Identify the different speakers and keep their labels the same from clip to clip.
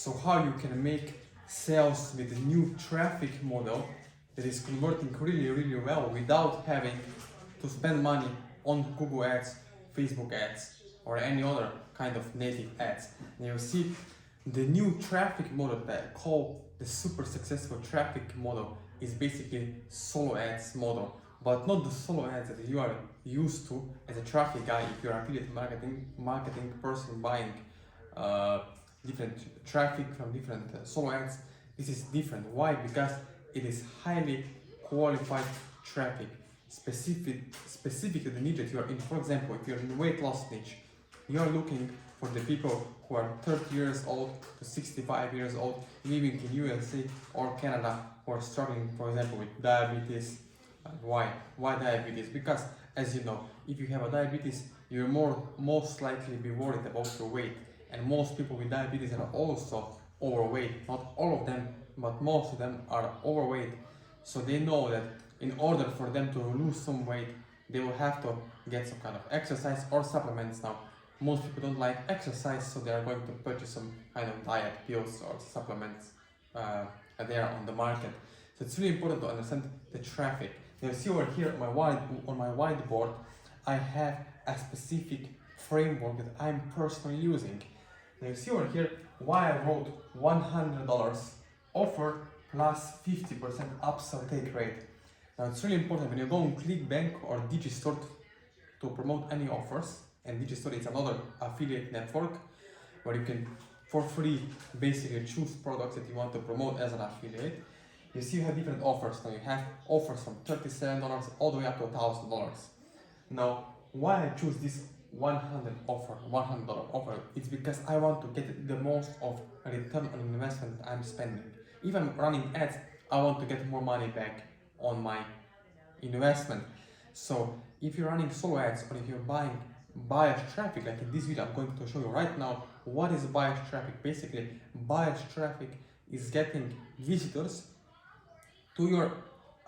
Speaker 1: So how you can make sales with a new traffic model that is converting really well without having to spend money on Google ads, Facebook ads, or any other kind of native ads. And you see the new traffic model that I call the super successful traffic model is basically solo ads model, but not the solo ads that you are used to as a traffic guy if you're an affiliate marketing person buying different traffic from different solo ads. This is different. Why? Because it is highly qualified traffic, specific to the niche that you are in. For example, if you're in weight loss niche, you are looking for the people who are 30 years old to 65 years old, living in USA or Canada, who are struggling, for example, with diabetes. Why diabetes? Because, as you know, if you have a diabetes, you're most likely be worried about your weight. And most people with diabetes are also overweight. Not all of them, but most of them are overweight. So they know that in order for them to lose some weight, they will have to get some kind of exercise or supplements. Now, most people don't like exercise, so they are going to purchase some kind of diet pills or supplements there on the market. So it's really important to understand the traffic. Now, you see over here on my whiteboard, I have a specific framework that I'm personally using. Now you see over here why I wrote $100 offer plus 50% upsell take rate. Now it's really important when you go on Clickbank or Digistore to promote any offers, and Digistore is another affiliate network where you can for free basically choose products that you want to promote as an affiliate. You see you have different offers. Now you have offers from $37 all the way up to $1,000. Now why I choose this $100 offer, it's because I want to get the most of return on investment I'm spending. If I'm running ads, I want to get more money back on my investment. So if you're running solo ads or if you're buying buyers traffic, like in this video I'm going to show you right now what is buyers traffic. Basically, buyers traffic is getting visitors to your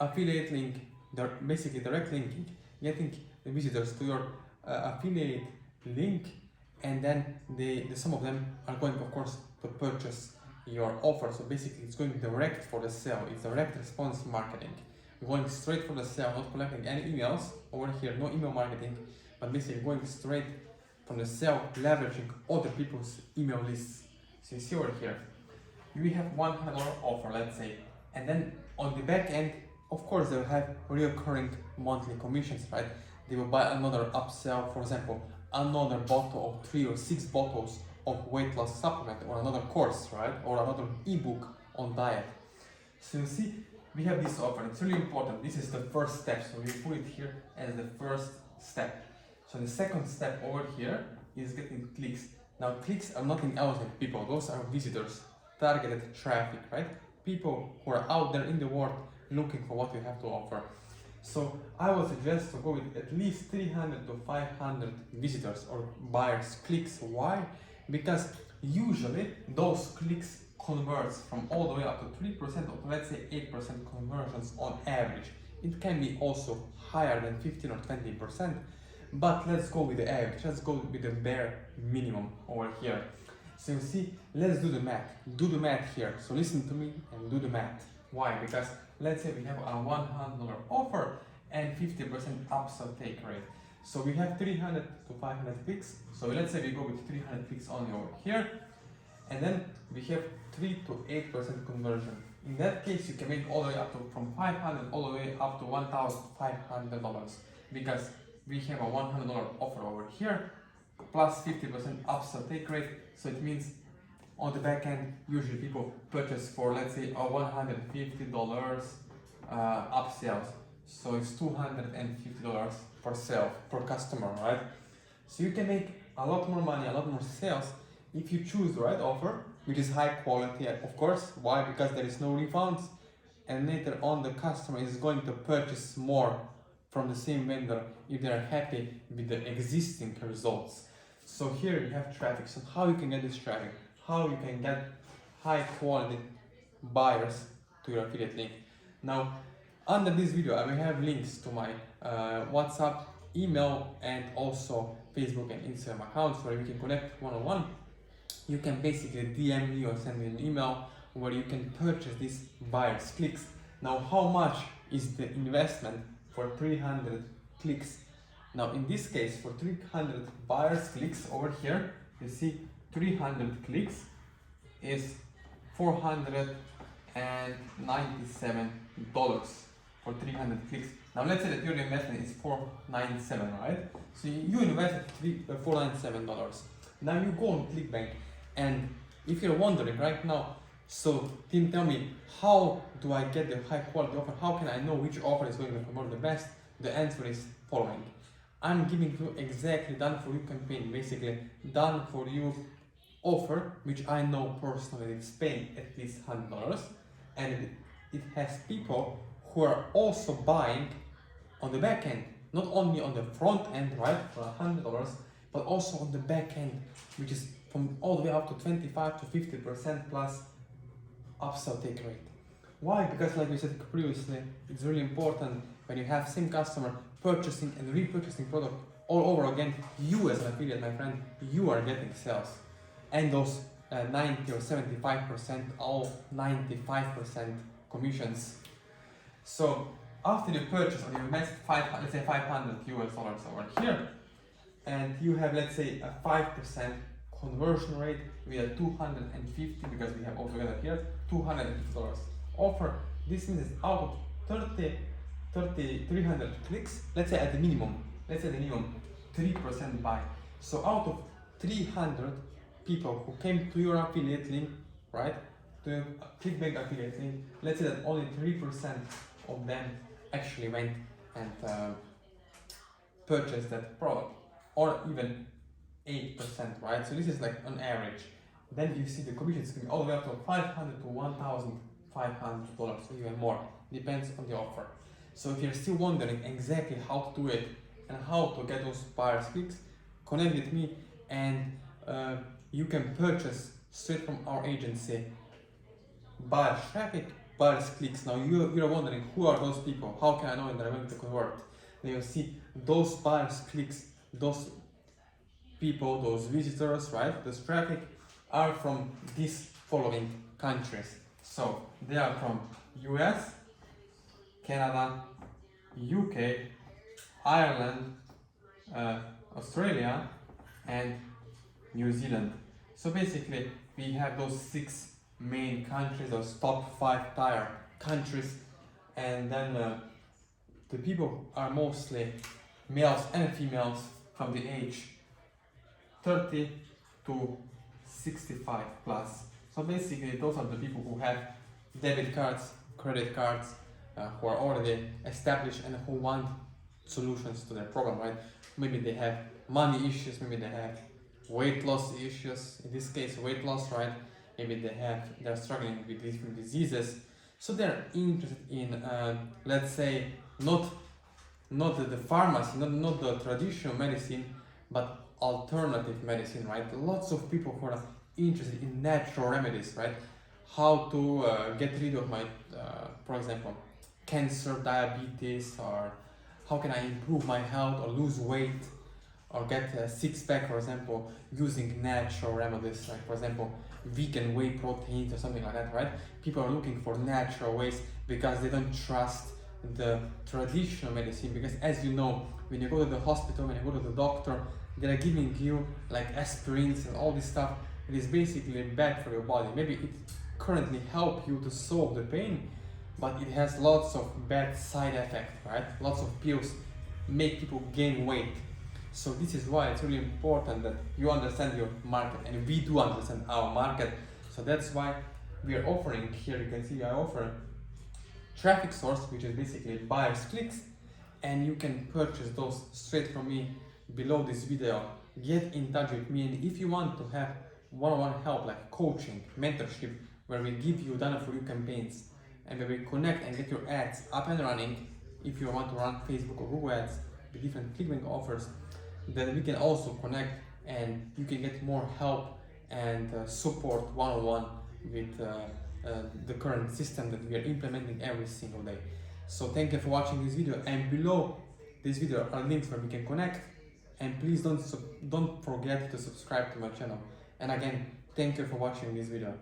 Speaker 1: affiliate link, basically direct linking, getting the visitors to your affiliate link, and then some of them are going, of course, to purchase your offer. So basically it's going direct for the sale. It's direct response marketing. You're going straight for the sale, not collecting any emails over here, no email marketing, but basically going straight from the sale, leveraging other people's email lists. So you see over here, we have $100 offer, let's say, and then on the back end, of course, they'll have recurring monthly commissions, right? They will buy another upsell, for example, another bottle of 3 or 6 bottles of weight loss supplement, or another course, right? Or another ebook on diet. So you see, we have this offer. It's really important. This is the first step. So we put it here as the first step. So the second step over here is getting clicks. Now clicks are nothing else than people. Those are visitors, targeted traffic, right? People who are out there in the world looking for what you have to offer. So I would suggest to go with at least 300 to 500 visitors or buyers clicks. Why? Because usually those clicks converts from all the way up to 3% or let's say 8% conversions on average. It can be also higher than 15 or 20%, but let's go with the average. Let's go with the bare minimum over here. So you see, let's do the math. Do the math here. So listen to me and do the math. Why? Because let's say we have a $100 offer and 50% upsell take rate. So we have 300 to 500 clicks. So let's say we go with 300 clicks only over here. And then we have 3 to 8% conversion. In that case, you can make all the way up to from 500 all the way up to $1,500 because we have a $100 offer over here plus 50% upsell take rate. So it means on the back end, usually people purchase for, let's say, a $150 upsells. So it's $250 per sale, per customer, right? So you can make a lot more money, a lot more sales if you choose the right offer, which is high quality, of course. Why? Because there is no refunds, and later on the customer is going to purchase more from the same vendor if they are happy with the existing results. So here you have traffic. So how you can get this traffic? How you can get high quality buyers to your affiliate link? Now, under this video, I will have links to my WhatsApp, email, and also Facebook and Instagram accounts where we can connect one-on-one. you can basically DM me or send me an email where you can purchase these buyers clicks. Now, how much is the investment for 300 clicks? Now, in this case, for 300 buyers clicks over here, you see 300 clicks is $497 for 300 clicks. Now let's say that your investment is $497, right? So you invested $497. Now you go on Clickbank, and if you're wondering right now, so Tim, tell me, how do I get the high quality offer? How can I know which offer is going to convert the best? The answer is following. I'm giving you exactly done for you campaign, basically done for you offer, which I know personally is paying at least $100, and it has people who are also buying on the back end, not only on the front end, right, for $100, but also on the back end, which is from all the way up to 25 to 50% plus upsell take rate. Why? Because like we said previously, it's really important when you have same customer purchasing and repurchasing product all over again, you as an affiliate, my friend, you are getting sales. And those 90 or 75%, all 95% commissions. So after you purchase or you invest let's say $500 over here, and you have, let's say, a 5% conversion rate with a 250, because we have altogether here $250 offer. This means out of 300 clicks, let's say at the minimum 3% buy. So out of 300 people who came to your affiliate link, right, to your Clickbank affiliate link, let's say that only 3% of them actually went and purchased that product, or even 8%, right? So this is like on average. Then you see the commissions can be all the way up to $500 to $1,500, or even more, depends on the offer. So if you're still wondering exactly how to do it and how to get those buyers clicks, connect with me, and you can purchase straight from our agency buyers traffic, buyers clicks. Now you're wondering, who are those people? How can I know if they're going to convert? Then you'll see those buyers clicks, those people, those visitors, right? Those traffic are from these following countries. So they are from US, Canada, UK, Ireland, Australia, and New Zealand. So basically we have those 6 main countries, those top 5 tier countries, and then the people are mostly males and females from the age 30 to 65 plus. So basically those are the people who have debit cards, credit cards, who are already established and who want solutions to their problem, right? Maybe they have money issues, maybe they have weight loss issues, in this case weight loss, right? Maybe they're struggling with different diseases, so they're interested in let's say not the pharmacy, not the traditional medicine, but alternative medicine, right? Lots of people who are interested in natural remedies, right? How to get rid of my for example cancer, diabetes, or how can I improve my health or lose weight or get a six-pack, for example, using natural remedies, like for example vegan whey proteins or something like that, right? People are looking for natural ways because they don't trust the traditional medicine, because as you know, when you go to the hospital, when you go to the doctor, they're giving you like aspirins and all this stuff. It is basically bad for your body. Maybe it currently help you to solve the pain, but it has lots of bad side effects, right? Lots of pills make people gain weight. So this is why it's really important that you understand your market, and we do understand our market. So that's why we are offering here, you can see I offer traffic source, which is basically buyers clicks, and you can purchase those straight from me below this video. Get in touch with me, and if you want to have one-on-one help like coaching, mentorship, where we give you done for you campaigns and where we connect and get your ads up and running, if you want to run Facebook or Google ads with different Clickbank offers, then we can also connect and you can get more help and support one-on-one with the current system that we are implementing every single day. So thank you for watching this video, and below this video are links where we can connect, and please don't forget to subscribe to my channel. And again, Thank you for watching this video.